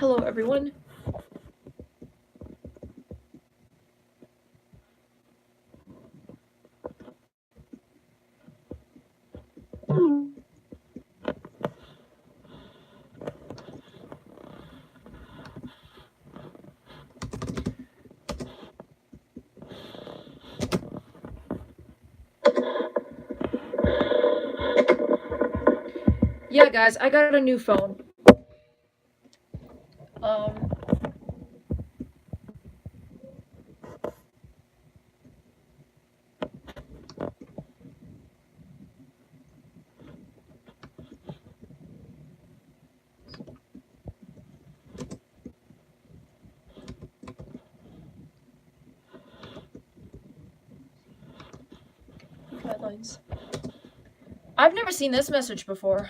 Hello, everyone. Yeah, guys, I got a new phone. Um, guidelines. I've never seen this message before.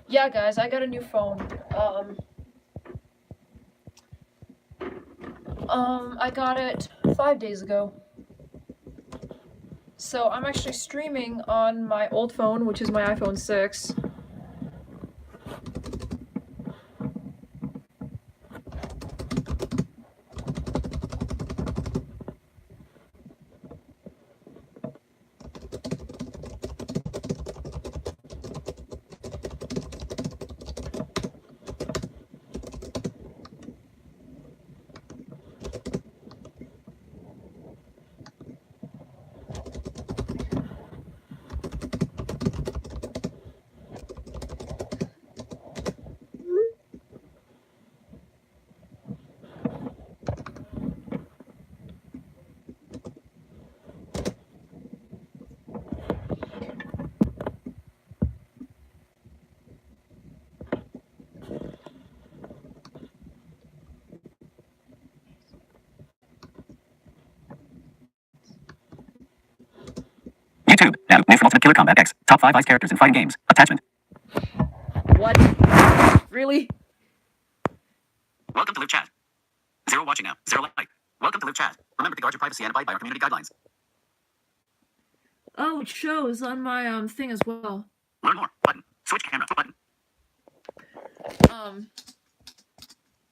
Yeah, guys, I got a new phone. I got it 5 days ago. So I'm actually streaming on my old phone, which is my iPhone 6. YouTube. Now, move from Ultimate Killer Combat X. Top 5 ice characters in fighting games. Attachment. What? Really? Welcome to Live Chat. 0 watching now. 0 like. Welcome to Live Chat. Remember to guard your privacy and abide by our community guidelines. Oh, it shows on my thing as well. Learn more. Button. Switch camera. Button.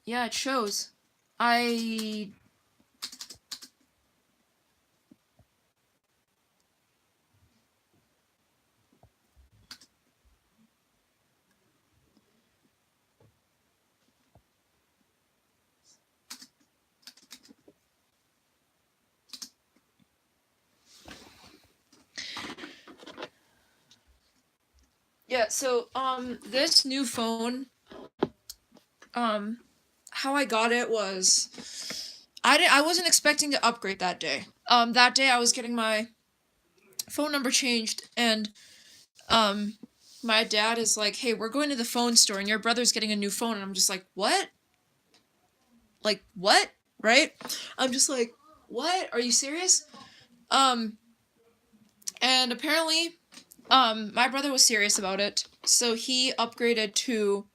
Yeah, it shows. Yeah, so this new phone, how I got it was I wasn't expecting to upgrade that day. That day I was getting my phone number changed, and my dad is like, "Hey, we're going to the phone store and your brother's getting a new phone." And I'm just like, "What? Like what?" Right? I'm just like, "What? Are you serious?" And apparently my brother was serious about it. So he upgraded to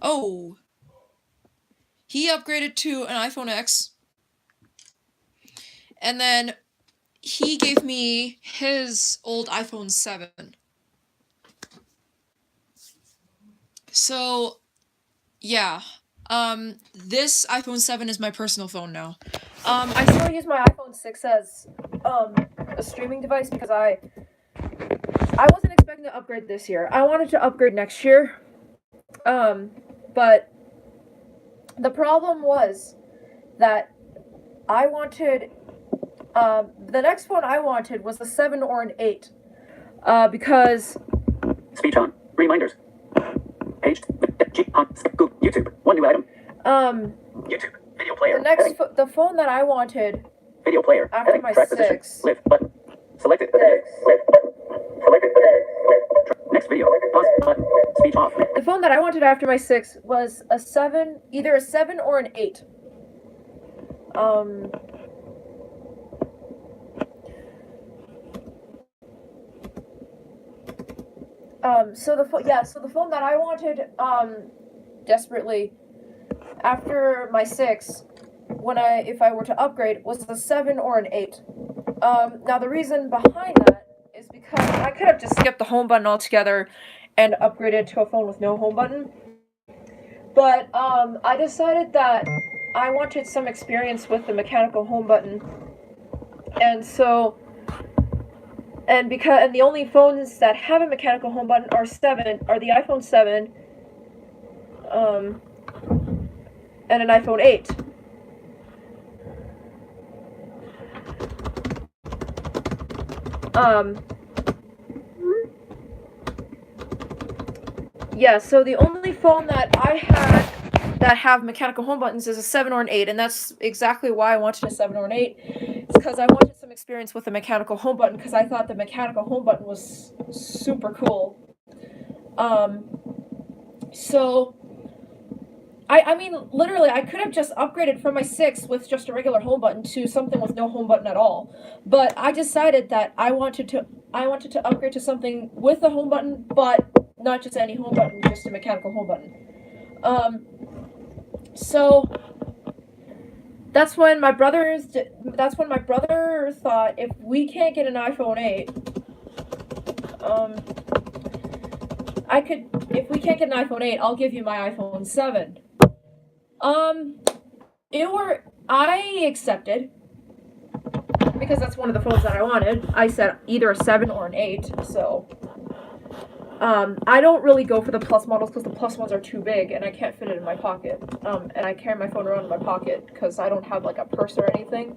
an iPhone X. And then he gave me his old iPhone 7. So, yeah. This iPhone 7 is my personal phone now. I still use my iPhone 6 as a streaming device because I wasn't expecting to upgrade this year. I wanted to upgrade next year. But the problem was that I wanted the next phone I wanted was a 7 or an 8. Because Speech on. Reminders. Page. Google. YouTube. One new item. YouTube. Video player. the phone that I wanted Video player. after Heading. my Track 6. position. Live. Button. Selected. Selected. Next video. Pause. Button. Speech off. The phone that I wanted after my 6 was a 7, either a 7 or an 8. So the phone that I wanted desperately after my 6, if I were to upgrade, was a 7 or an 8. Now the reason behind that is because I could have just skipped the home button altogether and upgraded to a phone with no home button. But I decided that I wanted some experience with the mechanical home button, and the only phones that have a mechanical home button are the iPhone 7, and an iPhone 8. Yeah, so the only phone that I had that have mechanical home buttons is a 7 or an 8, and that's exactly why I wanted a 7 or an 8. It's because I wanted some experience with the mechanical home button, because I thought the mechanical home button was super cool. So I mean, literally, I could have just upgraded from my 6 with just a regular home button to something with no home button at all. But I decided that I wanted to upgrade to something with a home button, but not just any home button, just a mechanical home button. So that's when my brother thought, if we can't get an iPhone 8, if we can't get an iPhone 8, I'll give you my iPhone 7. I accepted, because that's one of the phones that I wanted. I said either a 7 or an 8, so I don't really go for the Plus models because the Plus ones are too big and I can't fit it in my pocket. And I carry my phone around in my pocket because I don't have like a purse or anything.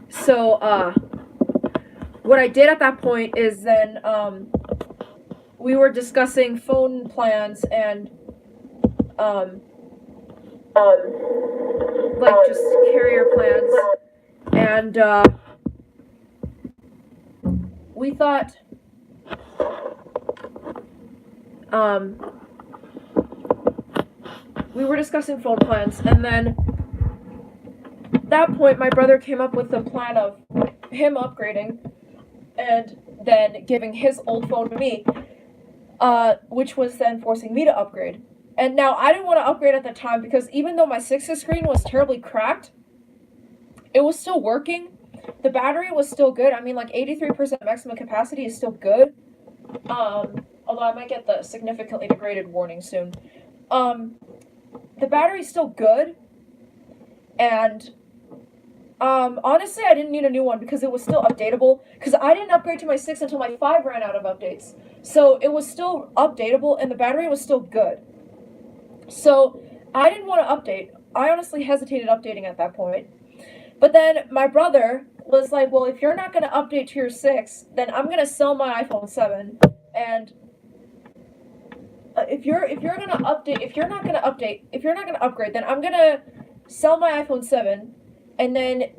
So what I did at that point is then we were discussing phone plans and like just carrier plans, and we thought we were discussing phone plans, and then at that point my brother came up with the plan of him upgrading and then giving his old phone to me, which was then forcing me to upgrade. And now I didn't want to upgrade at the time because even though my 6's screen was terribly cracked, it was still working. The battery was still good. I mean, like 83% maximum capacity is still good. Although I might get the significantly degraded warning soon. The battery's still good. And honestly, I didn't need a new one because it was still updatable. Because I didn't upgrade to my 6 until my 5 ran out of updates. So it was still updatable and the battery was still good. So I didn't want to update. I honestly hesitated updating at that point. But then my brother was like, well, if you're not going to update to your 6, then I'm going to sell my iPhone 7. And if you're not going to upgrade, then I'm going to sell my iPhone 7. And then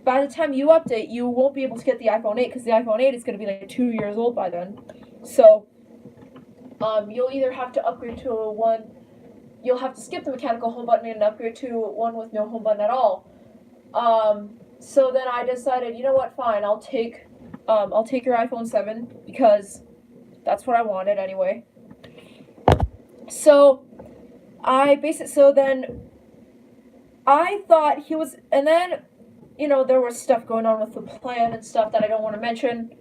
by the time you update, you won't be able to get the iPhone 8 because the iPhone 8 is going to be like 2 years old by then. So you'll either have to upgrade to you'll have to skip the mechanical home button and upgrade to one with no home button at all. So then I decided, you know what, fine, I'll take your iPhone 7 because that's what I wanted anyway. So then I thought he was, and then, you know, there was stuff going on with the plan and stuff that I don't want to mention,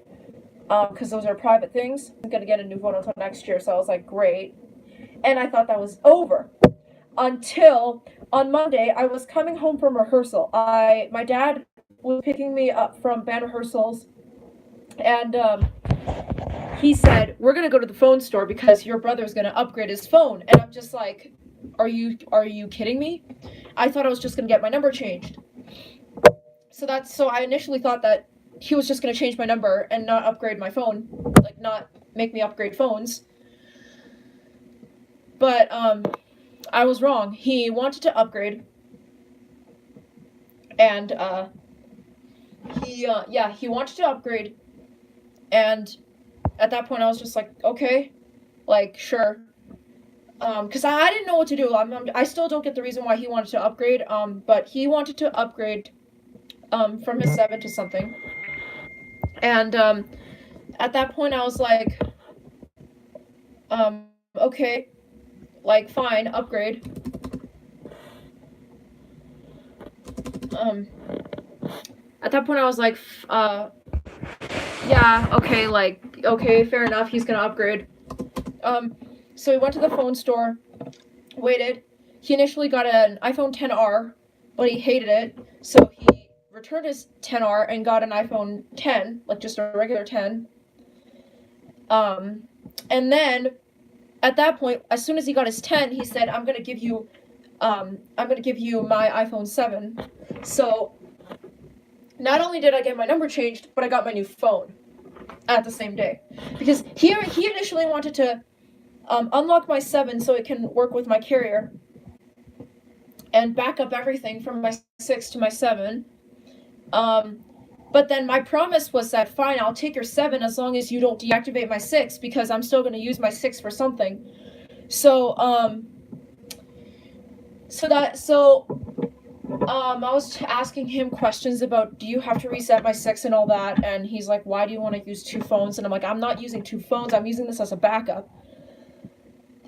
because those are private things. I'm going to get a new phone until next year, so I was like, great. And I thought that was over. Until on Monday, I was coming home from rehearsal. My dad was picking me up from band rehearsals, and he said, we're going to go to the phone store because your brother's going to upgrade his phone. And I'm just like, are you kidding me? I thought I was just going to get my number changed. So I initially thought that he was just going to change my number and not upgrade my phone, like not make me upgrade phones. But I was wrong. He wanted to upgrade, and he wanted to upgrade, and at that point I was just like, okay, like, sure, because I didn't know what to do. I still don't get the reason why he wanted to upgrade, but he wanted to upgrade from his 7 to something, and at that point I was like, okay, like, fine, upgrade. At that point I was like, yeah, okay, like, okay, fair enough, he's gonna upgrade. So we went to the phone store, waited. He initially got an iPhone XR, but he hated it, so he returned his XR and got an iPhone 10, like just a regular 10. And then at that point, as soon as he got his 10, he said, I'm gonna give you my iPhone 7. So not only did I get my number changed, but I got my new phone at the same day. Because he initially wanted to unlock my 7 so it can work with my carrier and back up everything from my 6 to my 7. But then my promise was that, fine, I'll take your 7 as long as you don't deactivate my 6, because I'm still going to use my 6 for something. So, I was asking him questions about, do you have to reset my 6 and all that? And he's like, why do you want to use 2 phones? And I'm like, I'm not using 2 phones. I'm using this as a backup.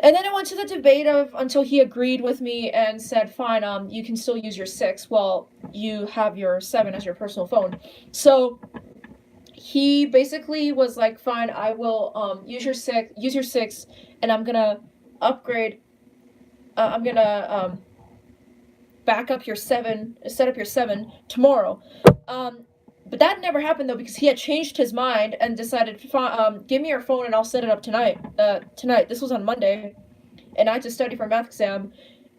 And then it went to the debate until he agreed with me and said, fine, you can still use your 6 while you have your 7 as your personal phone. So he basically was like, fine, I will use your 6, and I'm gonna upgrade. I'm gonna back up your 7, set up your 7 tomorrow. But that never happened though, because he had changed his mind and decided, give me your phone and I'll set it up tonight. This was on Monday, and I had to study for a math exam,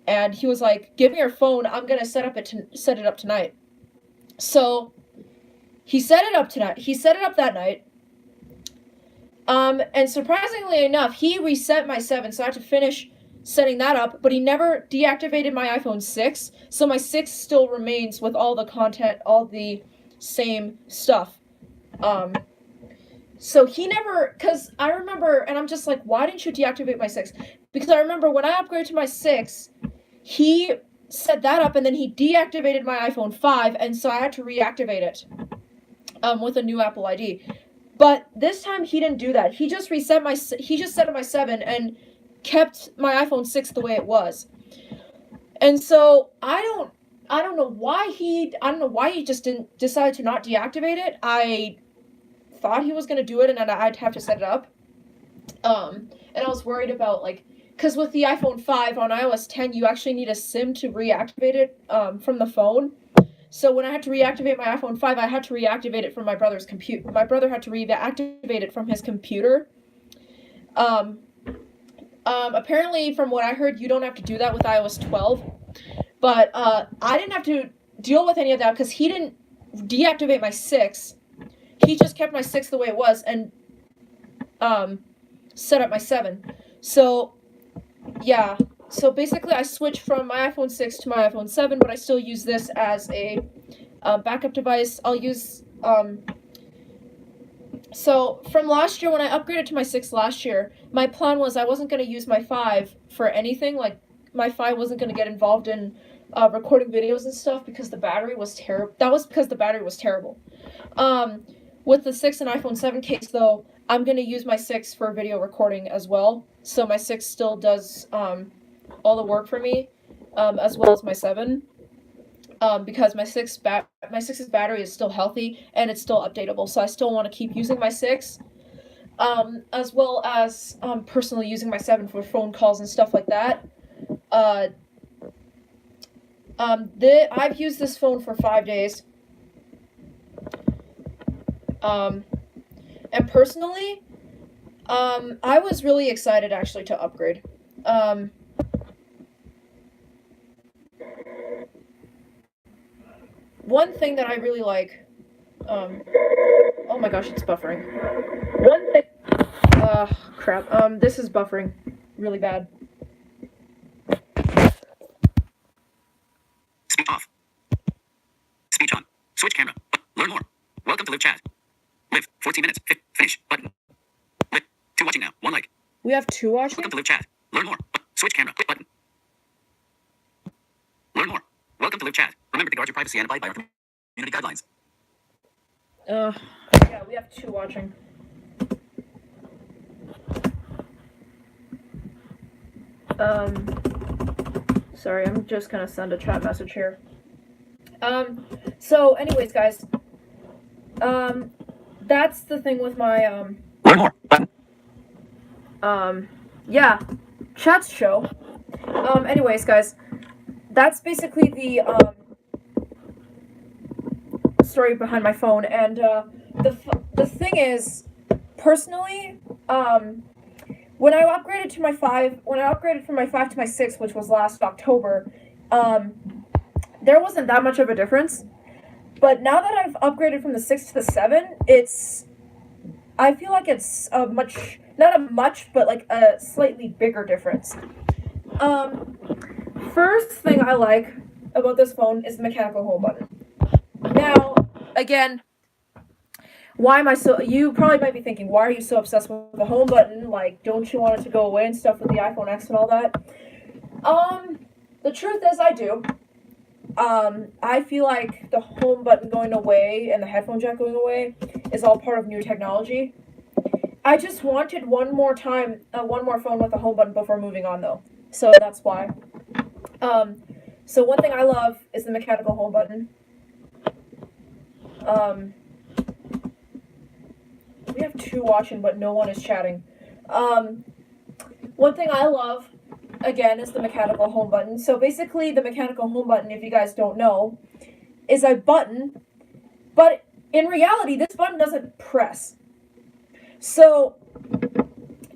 and he was like, give me your phone, I'm gonna set it up tonight. So he set it up tonight. He set it up that night. And surprisingly enough, he reset my 7, so I had to finish setting that up, but he never deactivated my iPhone 6, so my 6 still remains with all the content, all the same stuff. So he never, because I remember, and I'm just like, why didn't you deactivate my 6? Because I remember when I upgraded to my 6, he set that up, and then he deactivated my iPhone 5, and so I had to reactivate it with a new Apple ID. But this time he didn't do that. He just set up my 7 and kept my iPhone 6 the way it was. And so I don't know why he just didn't decide to not deactivate it. I thought he was going to do it, and then I'd have to set it up. And I was worried about, like, because with the iPhone 5 on iOS 10, you actually need a SIM to reactivate it from the phone. So when I had to reactivate my iPhone 5, I had to reactivate it from my brother's computer. My brother had to reactivate it from his computer. Apparently, from what I heard, you don't have to do that with iOS 12. But I didn't have to deal with any of that because he didn't deactivate my 6. He just kept my 6 the way it was and set up my 7. So, yeah. So basically, I switched from my iPhone 6 to my iPhone 7, but I still use this as a backup device. I'll use... So, from last year, when I upgraded to my 6 last year, my plan was I wasn't going to use my 5 for anything. Like, my 5 wasn't going to get involved in recording videos and stuff because the battery was terrible. That was because the battery was terrible. With the 6 and iPhone 7 case, though, I'm going to use my 6 for video recording as well. So my 6 still does all the work for me, as well as my 7. Because my 6's battery is still healthy and it's still updatable, so I still want to keep using my 6, as well as personally using my 7 for phone calls and stuff like that. I've used this phone for 5 days, and personally, I was really excited actually to upgrade. One thing that I really like, oh my gosh, it's buffering. One thing, crap, this is buffering really bad. Speech off. Speech on. Switch camera. Learn more. Welcome to Live Chat. Live, 14 minutes. Finish. Button. Live. 2 watching now. 1 like. We have 2 watching? Welcome to Live Chat. Learn more. Switch camera. Button. Learn more. Welcome to Live Chat. Remember to guard your privacy and abide by our community guidelines. Yeah, we have 2 watching. Sorry, I'm just gonna send a chat message here. So anyways, guys, that's the thing with my, Learn more. Button. yeah, chat's show. Anyways, guys, that's basically the, story behind my phone, and, the thing is, personally, when I upgraded from my 5 to my 6, which was last October, there wasn't that much of a difference. But now that I've upgraded from the 6 to the 7, I feel like it's not a much, but like a slightly bigger difference. First thing I like about this phone is the mechanical home button. Now, again, why am I so, you probably might be thinking, why are you so obsessed with the home button? Like, don't you want it to go away and stuff with the iPhone X and all that? The truth is I do. I feel like the home button going away and the headphone jack going away is all part of new technology. I just wanted one more phone with a home button before moving on, though. So that's why. So one thing I love is the mechanical home button. We have 2 watching, but no one is chatting. One thing I love, again, is the mechanical home button. So basically, the mechanical home button, if you guys don't know, is a button, but in reality, this button doesn't press. So,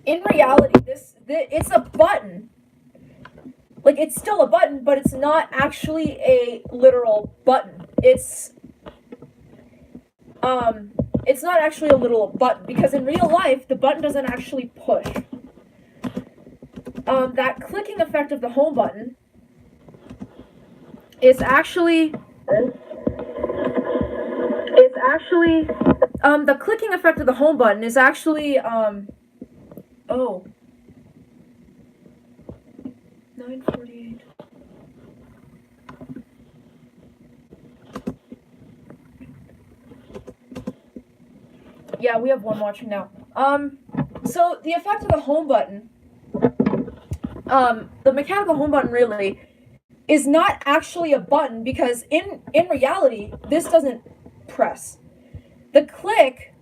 in reality, it's a button. Like, it's still a button, but it's not actually a literal button. It's not actually a literal button, because in real life, the button doesn't actually push. That clicking effect of the home button is actually, the clicking effect of the home button is actually, 9:48. Yeah, we have 1 watching now. So the effect of the home button, the mechanical home button really is not actually a button, because in reality, this doesn't press. The click,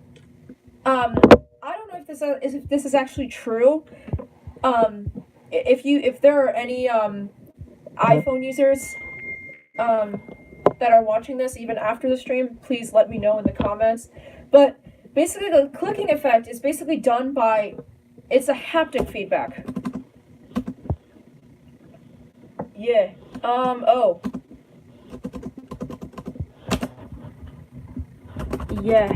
I don't know if this is actually true. If there are any iPhone users that are watching this even after the stream, please let me know in the comments. But basically, the clicking effect is basically done by, it's a haptic feedback. Yeah. Yeah.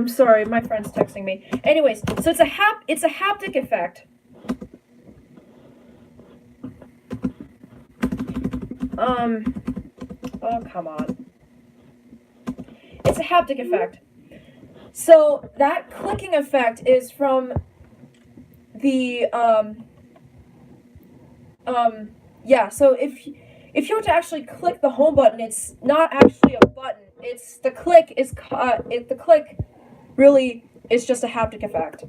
Sorry, my friend's texting me. Anyways, so it's a haptic effect. Oh, come on. It's a haptic effect. So that clicking effect is from the, yeah, so if you were to actually click the home button, it's not actually a button. The click really is just a haptic effect.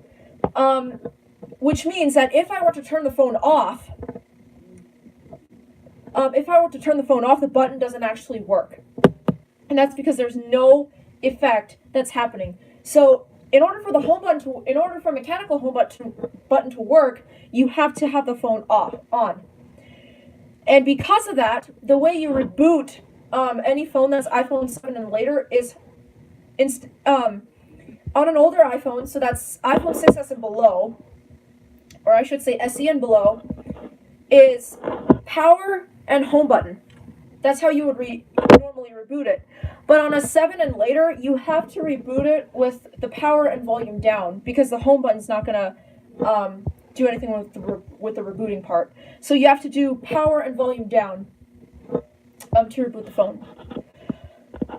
Which means that if I were to turn the phone off, the button doesn't actually work. And that's because there's no effect that's happening. So in order for a mechanical home button to work, you have to have the phone on. And because of that, the way you reboot any phone that's iPhone 7 and later is on an older iPhone, so that's iPhone 6s and below, or I should say SE and below, is power and home button. That's how you would normally reboot it. But on a 7 and later, you have to reboot it with the power and volume down, because the home button's not gonna do anything with the rebooting part. So you have to do power and volume down to reboot the phone.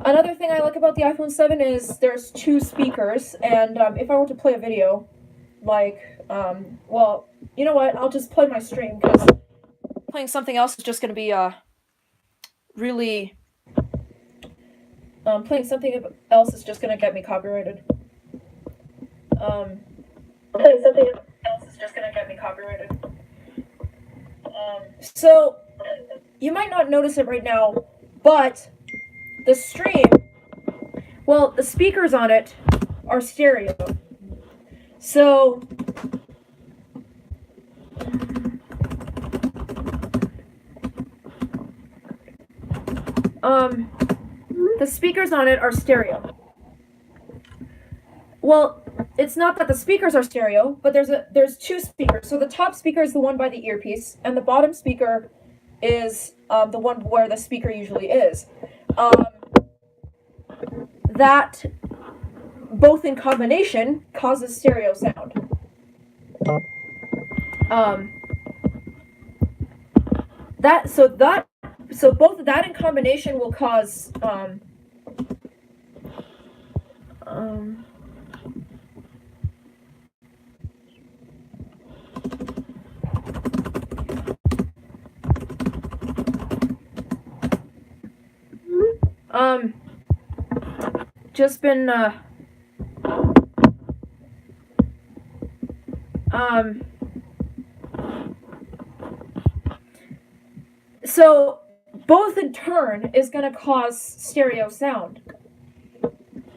Another thing I like about the iPhone 7 is there's 2 speakers, and if I were to play a video, like, well, you know what, I'll just play my stream, because playing something else is just going to be really, playing something else is just going to get me copyrighted. So you might not notice it right now, but the stream, well, the speakers on it are stereo. So the speakers on it are stereo. Well, it's not that the speakers are stereo, but there's two speakers. So the top speaker is the one by the earpiece, and the bottom speaker is the one where the speaker usually is. That both in combination causes stereo sound. So both of that in combination will cause just been so both in turn is going to cause stereo sound.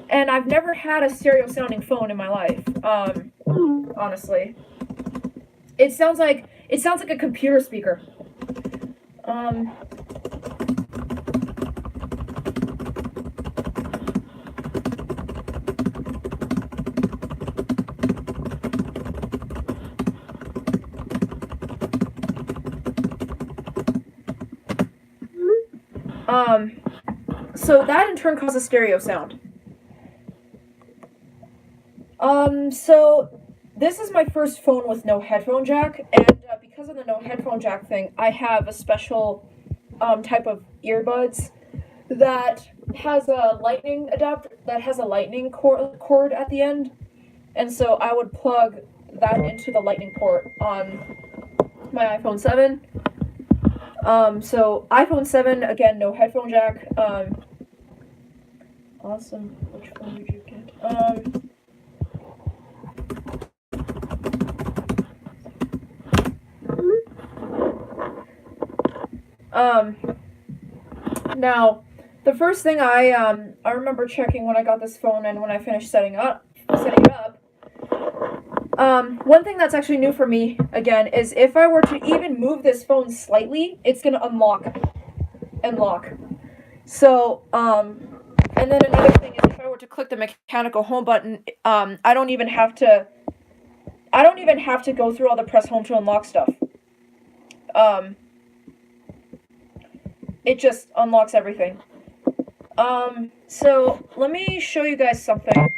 And I've never had a stereo sounding phone in my life. Honestly. It sounds like a computer speaker. So that in turn causes stereo sound. So this is my first phone with no headphone jack, and because of the no headphone jack thing, I have a special type of earbuds that has a lightning adapter, that has a lightning cord at the end, and so I would plug that into the lightning port on my iPhone 7. So iPhone 7, again, no headphone jack. Awesome. Which phone did you get? Now, the first thing I remember checking when I got this phone and when I finished setting it up, one thing that's actually new for me, again, is if I were to even move this phone slightly, it's gonna unlock and lock. So, and then another thing is if I were to click the mechanical home button, I don't even have to go through all the press home to unlock stuff. It just unlocks everything. So let me show you guys something.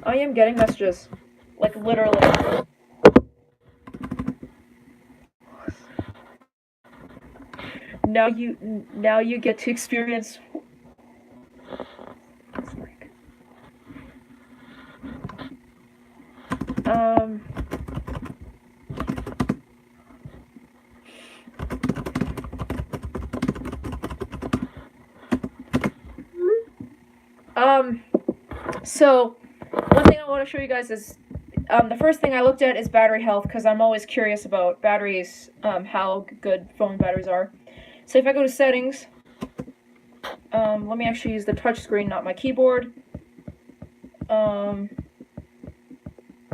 I am getting messages, like literally. Now you get to experience. So one thing I want to show you guys is the first thing I looked at is battery health, because I'm always curious about batteries, how good phone batteries are. So if I go to settings, let me actually use the touch screen, not my keyboard.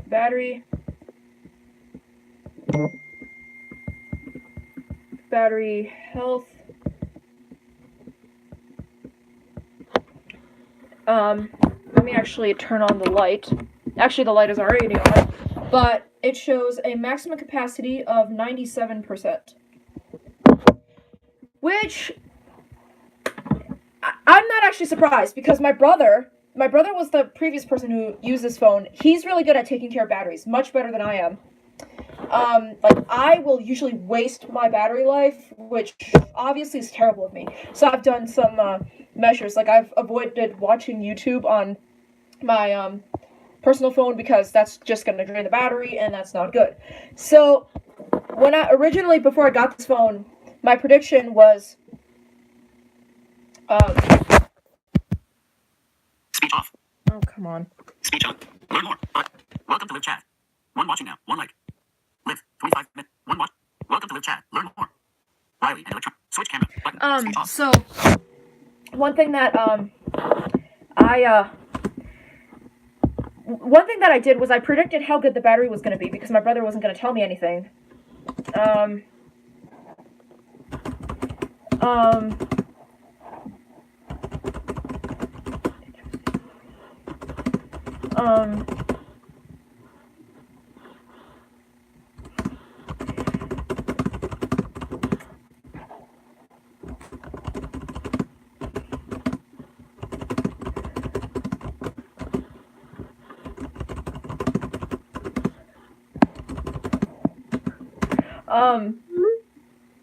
Battery health. Let me actually turn on the light. Actually, the light is already on, but it shows a maximum capacity of 97%. Which, I'm not actually surprised, because my brother was the previous person who used this phone. He's really good at taking care of batteries, much better than I am. Like, I will usually waste my battery life, which obviously is terrible of me. So I've done some measures, like I've avoided watching YouTube on my personal phone, because that's just going to drain the battery, and that's not good. So when originally, before I got this phone, my prediction was Speech off. oh, come on. Speech on. Learn more. But welcome to live chat. One watching now. One like. Live. 25 minutes. Riley and electron. Switch camera. Button. Speech off. So one thing that one thing that I did was I predicted how good the battery was going to be because my brother wasn't going to tell me anything.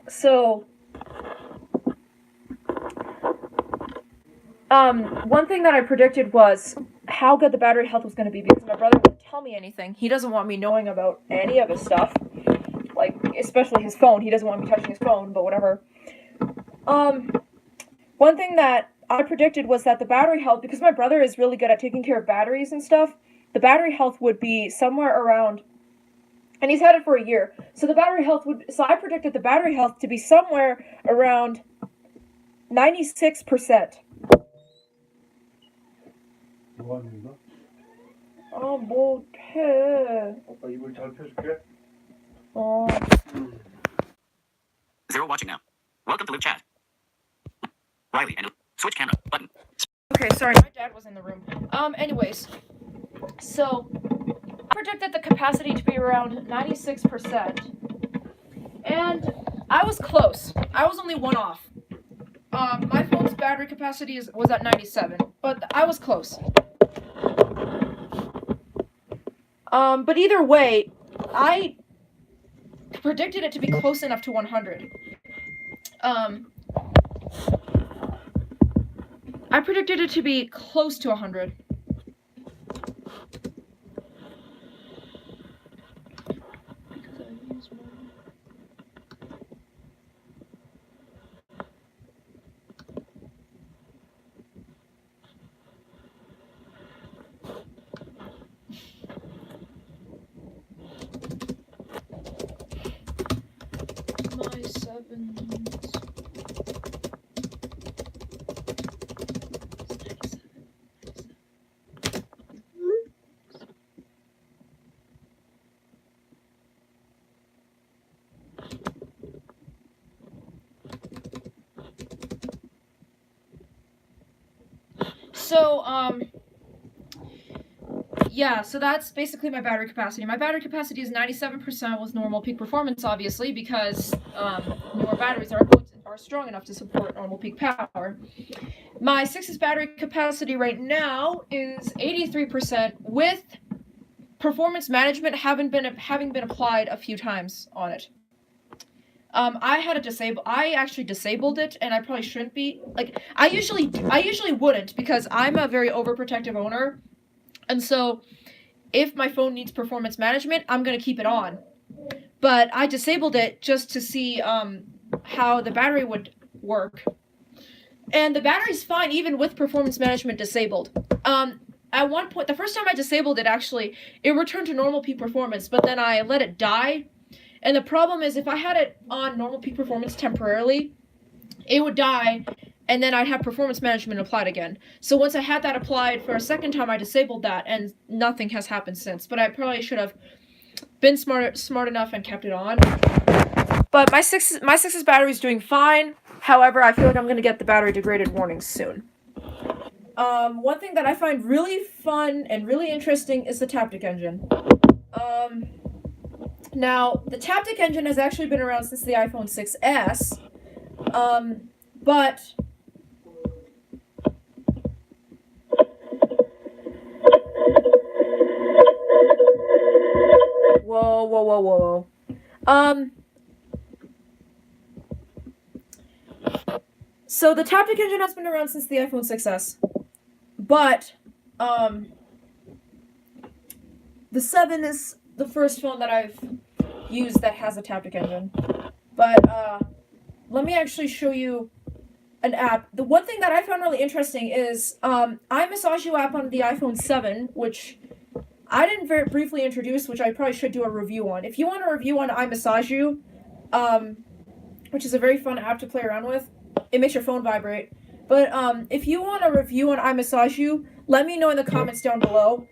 So, one thing that I predicted was how good the battery health was going to be because my brother wouldn't tell me anything. He doesn't want me knowing about any of his stuff, like, especially his phone. He doesn't want me touching his phone, but whatever. One thing that I predicted was that the battery health, because my brother is really good at taking care of batteries and stuff, the battery health would be somewhere around, and he's had it for a year, so I predicted the battery health to be somewhere around 96%. Zero watching now. Welcome to live chat. Riley and switch camera. Button. Okay, sorry, my dad was in the room. Anyways, so I predicted the capacity to be around 96%, and I was close. I was only one off. My phone's battery capacity was at 97, but I was close. But either way, I predicted it to be close enough to 100. I predicted it to be close to 100. My sevens. So, yeah, so that's basically my battery capacity. My battery capacity is 97% with normal peak performance, obviously, because newer batteries are strong enough to support normal peak power. My 6's battery capacity right now is 83% with performance management having been applied a few times on it. I actually disabled it, and I probably shouldn't be. Like, I usually wouldn't, because I'm a very overprotective owner, and so if my phone needs performance management, I'm gonna keep it on. But I disabled it just to see how the battery would work, and the battery's fine even with performance management disabled. At one point, the first time I disabled it, actually, it returned to normal peak performance, but then I let it die. And the problem is, if I had it on normal peak performance temporarily, it would die, and then I'd have performance management applied again. So once I had that applied for a second time, I disabled that, and nothing has happened since. But I probably should have been smart enough and kept it on. But my 6's battery is doing fine. However, I feel like I'm going to get the battery degraded warnings soon. One thing that I find really fun and really interesting is the Taptic engine. Now, the Taptic engine has actually been around since the iPhone 6S, but whoa. So the Taptic engine has been around since the iPhone 6S, but the 7 is the first phone that I've used that has a Taptic engine. But let me actually show you an app. The one thing that I found really interesting is iMassage You app on the iPhone 7, which I didn't very briefly introduce, which I probably should do a review on. If you want a review on iMassage You, which is a very fun app to play around with. It makes your phone vibrate. But if you want a review on iMassage You, let me know in the comments down below.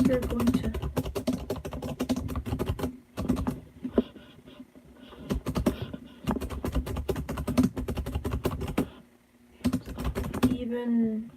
You're going to even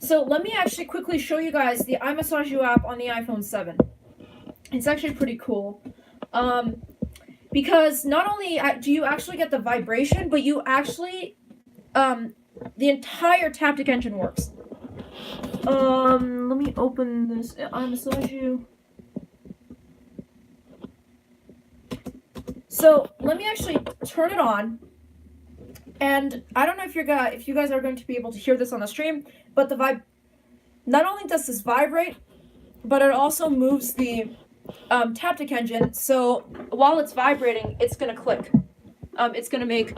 So let me actually quickly show you guys the iMassage You app on the iPhone 7. It's actually pretty cool. Because not only do you actually get the vibration, but you actually, the entire Taptic engine works. Let me open this iMassage You. So let me actually turn it on. And I don't know if you guys are going to be able to hear this on the stream, but not only does this vibrate, but it also moves the Taptic engine. So while it's vibrating, it's gonna click. It's gonna make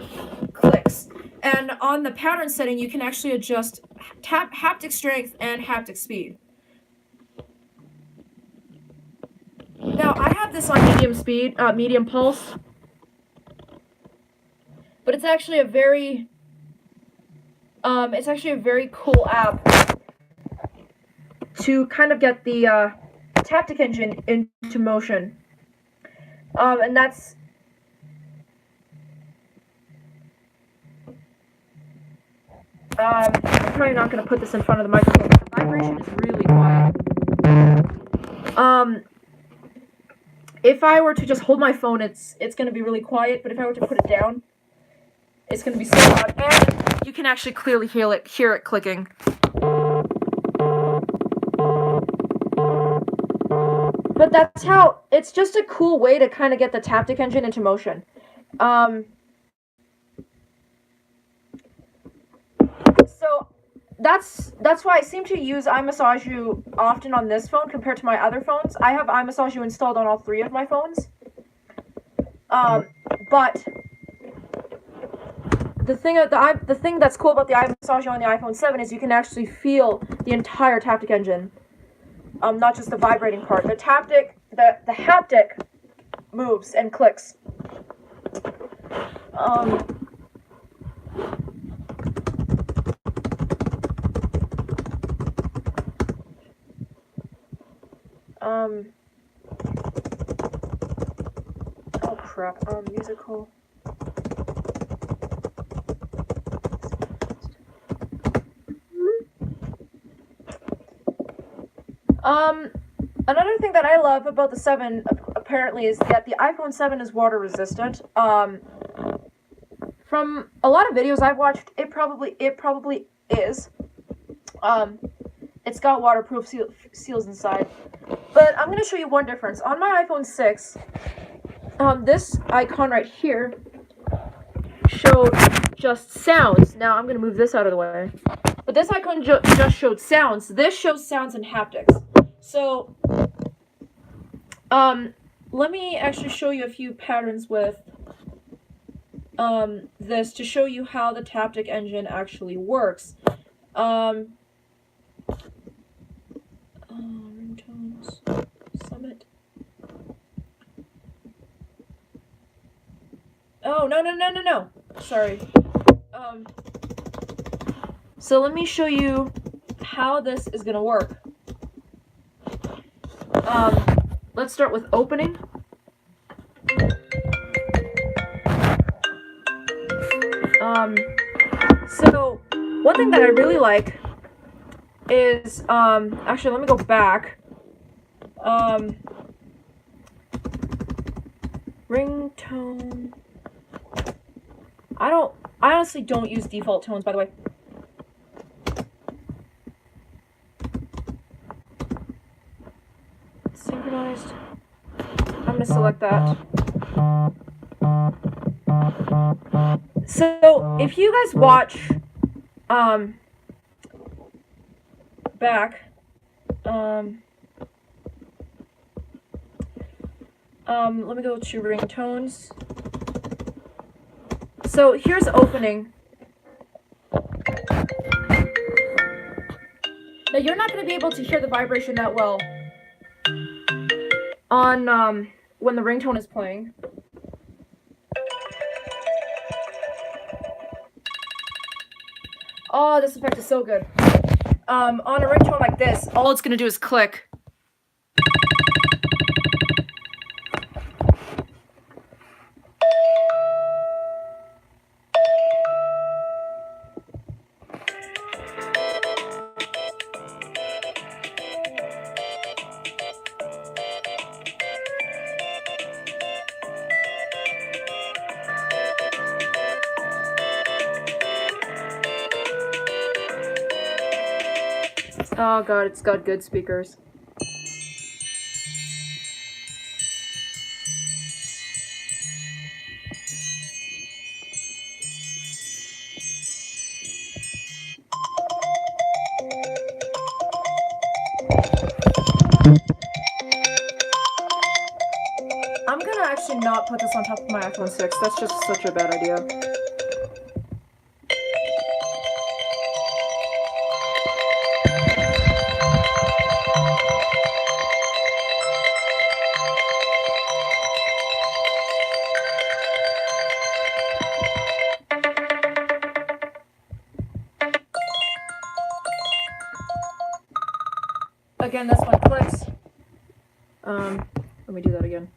clicks. And on the pattern setting, you can actually adjust haptic strength and haptic speed. Now I have this on medium speed, medium pulse. But it's actually a very cool app to kind of get the Taptic engine into motion. And that's I'm probably not going to put this in front of the microphone. The vibration is really quiet. If I were to just hold my phone, it's going to be really quiet. But if I were to put it down, it's going to be so loud, and you can actually clearly hear it clicking. But that's how, it's just a cool way to kind of get the Taptic engine into motion. So that's why I seem to use iMassage You often on this phone compared to my other phones. I have iMassage You installed on all 3 of my phones. But the thing that's cool about the iMassage You on the iPhone 7 is you can actually feel the entire Taptic engine, not just the vibrating part. The haptic moves and clicks. Oh crap. Musical. Another thing that I love about the 7, apparently, is that the iPhone 7 is water resistant. From a lot of videos I've watched, it probably is. It's got waterproof seals inside. But I'm going to show you one difference. On my iPhone 6, this icon right here showed just sounds. Now I'm going to move this out of the way. But this icon just showed sounds. This shows sounds and haptics. So, let me actually show you a few patterns with this to show you how the Taptic engine actually works. Ringtones, Summit. Oh, no. Sorry. So let me show you how this is gonna work. Let's start with opening. So one thing that I really like is, actually let me go back. Ringtone. I honestly don't use default tones, by the way. See. synchronized. I'm gonna select that. So if you guys watch back let me go to ringtones. So here's opening. Now you're not going to be able to hear the vibration that well on when the ringtone is playing. Oh, this effect is so good. On a ringtone like this, all it's going to do is click. Oh god, it's got good speakers. I'm gonna actually not put this on top of my iPhone 6. That's just such a bad idea. Again, this one clicks. Let me do that again.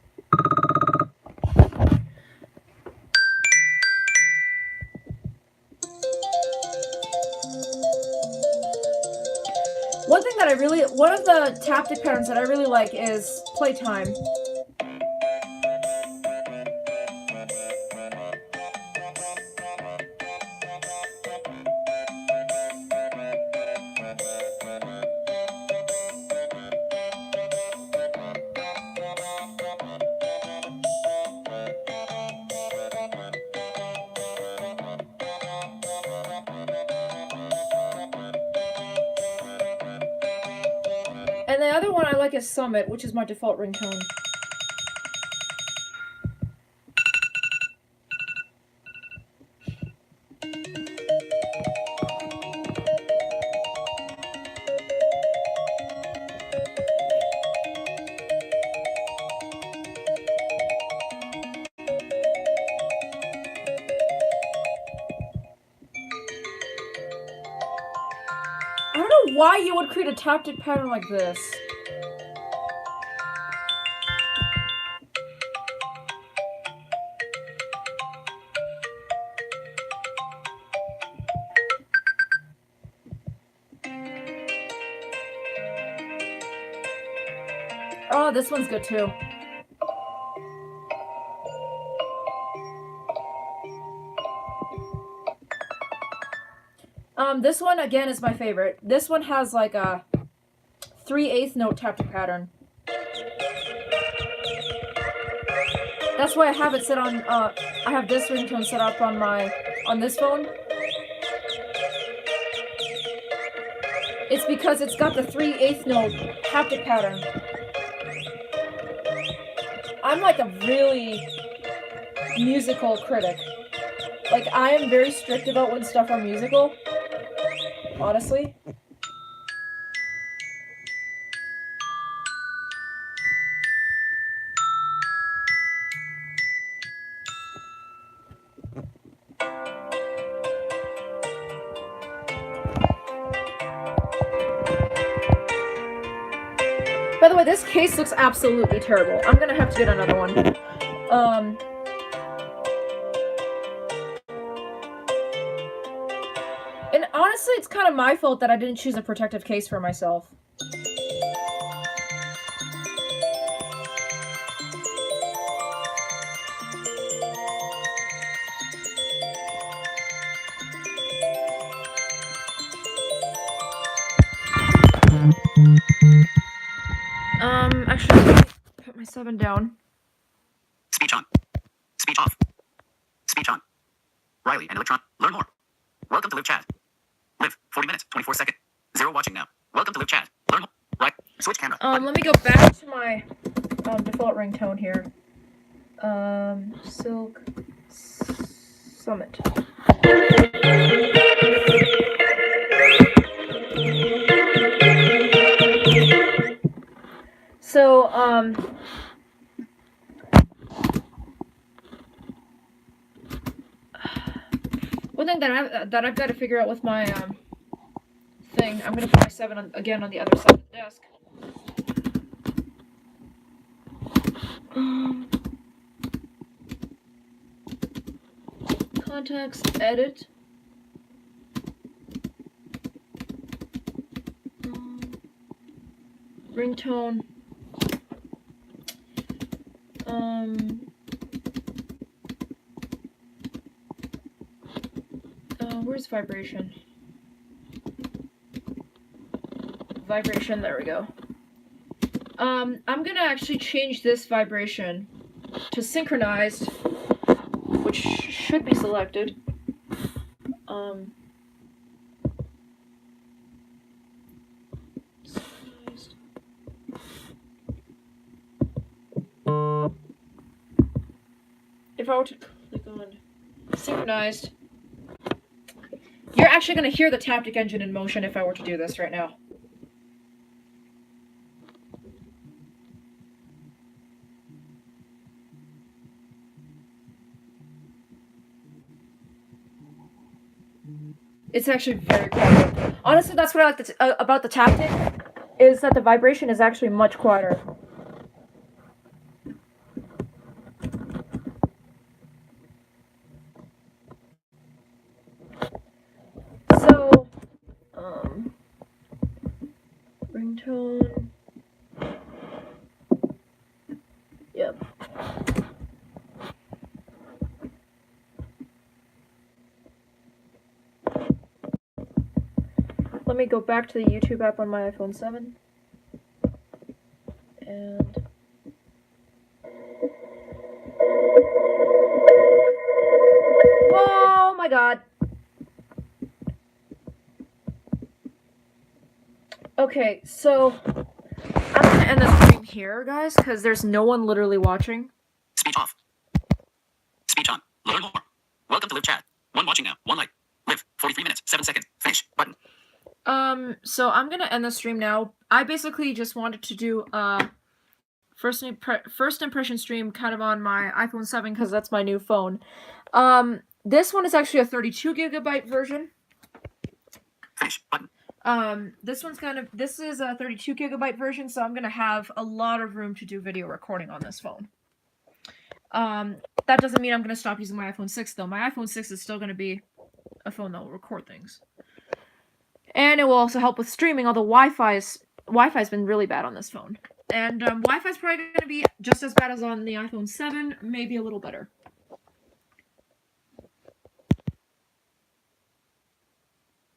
One of the tactic patterns that I really like is playtime. And the other one I like is Summit, which is my default ringtone. I don't know why you would create a tactic pattern like this. Oh, this one's good too. This one again is my favorite. This one has like a 3/8 note tactic pattern. That's why I have it set on. I have this ringtone set up on this phone. It's because it's got the 3/8 note haptic pattern. I'm like a really musical critic. Like, I am very strict about when stuff are musical. Honestly. By the way, this case looks absolutely terrible. I'm gonna have to get another one. And honestly, it's kind of my fault that I didn't choose a protective case for myself. Actually, let me put my 7 down. Speech on. Speech off. Speech on. Riley and Electron. Learn more. Welcome to live chat. Live 40 minutes 24 seconds. 0 watching now. Welcome to live chat. Learn more. Right. Switch camera. Let me go back to my default ringtone here. Silk Summit. So, one thing that I've got to figure out with my thing, I'm gonna put my 7 again on the other side of the desk. Contacts, edit. Ringtone. Where's vibration? Vibration, there we go. I'm gonna actually change this vibration to synchronized, which should be selected. Synchronized. If I were to click on synchronized, you're actually going to hear the Taptic engine in motion if I were to do this right now. It's actually very quiet. Honestly, that's what I like about the Taptic, is that the vibration is actually much quieter. So, ringtone. Yep. Let me go back to the YouTube app on my iPhone 7. And oh my god. Okay, so I'm gonna end the stream here, guys, because there's no one literally watching. Speech off. Speech on. Learn more. Welcome to live chat. 1 watching now. 1 like. Live 43 minutes 7 seconds. Finish button. So I'm gonna end the stream now. I basically just wanted to do first impression stream kind of on my iPhone 7 because that's my new phone. This one is actually a 32 gigabyte version. Finish button. This is a 32 gigabyte version, so I'm gonna have a lot of room to do video recording on this phone. That doesn't mean I'm gonna stop using my iPhone 6 though. My iPhone 6 is still gonna be a phone that will record things. And it will also help with streaming, although Wi-Fi's been really bad on this phone. And Wi-Fi's probably going to be just as bad as on the iPhone 7, maybe a little better.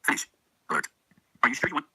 Finish. Alert. Are you sure you want